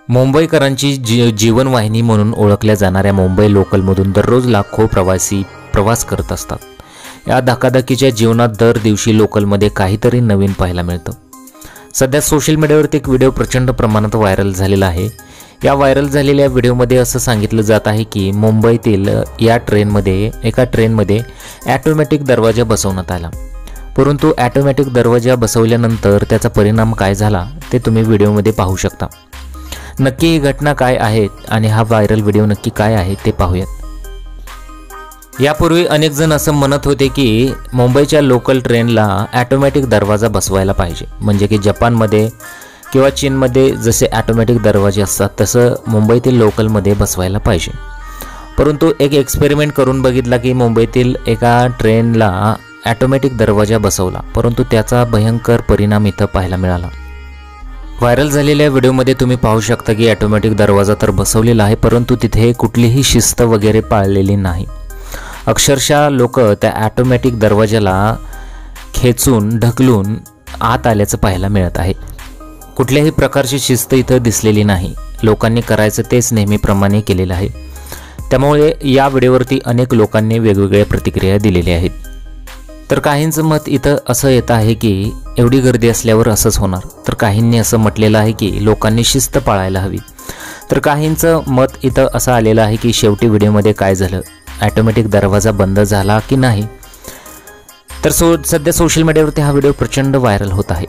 मुंबईकरांची जीवनवाहिनी म्हणून ओळखल्या जाणाऱ्या मुंबई लोकलमधून दररोज लाखो प्रवासी प्रवास करत असतात। या धकाधकीच्या जीवनात दर दिवशी लोकलमध्ये काहीतरी नवीन पाहायला मिळतं। सध्या सोशल मीडियावरती एक व्हिडिओ प्रचंड प्रमाणात व्हायरल झालेला आहे। या व्हायरल झालेल्या व्हिडिओमध्ये असं सांगितलं जात आहे की मुंबईतील एका ट्रेनमध्ये ऑटोमॅटिक दरवाजा बसवण्यात आला, परंतु ऑटोमॅटिक दरवाजा बसवल्यानंतर त्याचा परिणाम काय झाला ते तुम्ही व्हिडिओमध्ये पाहू शकता। नक्की ही घटना काय आहे आणि हा व्हायरल व्हिडिओ नक्की काय आहे ते पाहूयात। यापूर्वी अनेक जण असं म्हणत होते की मुंबईच्या लोकल ट्रेनला ऑटोमॅटिक दरवाजा बसवायला पाहिजे, म्हणजे की जपानमध्ये किंवा चीनमध्ये जसे ऑटोमॅटिक दरवाजे असतात तसं मुंबईतील लोकलमध्ये बसवायला पाहिजे। परंतु एक एक्सपेरिमेंट करून बघितला की मुंबईतील एका ट्रेनला ऑटोमॅटिक दरवाजा बसवला, परंतु त्याचा भयंकर परिणाम इथं पाहायला मिळाला। व्हायरल झालेल्या व्हिडिओमध्ये तुम्ही पाहू शकता की ऑटोमॅटिक दरवाजा तर बसवलेला आहे, परंतु तिथे कुठलीही शिस्त वगैरे पाळलेली नाही। अक्षरशः लोक त्या ऑटोमॅटिक दरवाजाला खेचून ढकलून आत आल्याचं पाहायला मिळत आहे। कुठल्याही प्रकारची शिस्त इथं दिसलेली नाही, लोकांनी करायचं तेच नेहमीप्रमाणे केलेलं आहे। त्यामुळे या व्हिडिओवरती अनेक लोकांनी वेगवेगळ्या प्रतिक्रिया दिलेल्या आहेत। तर काहींचं मत इथं असं येत आहे की एवढी गर्दी असल्यावर असंच होणार, तर काहींनी असं म्हटलेलं आहे की लोकांनी शिस्त पाळायला हवी, तर काहींचं मत इथं असं आलेलं आहे की शेवटी व्हिडिओमध्ये काय झालं, ऑटोमॅटिक दरवाजा बंद झाला की नाही। तर सध्या सोशल मीडियावरती हा व्हिडिओ प्रचंड व्हायरल होत आहे।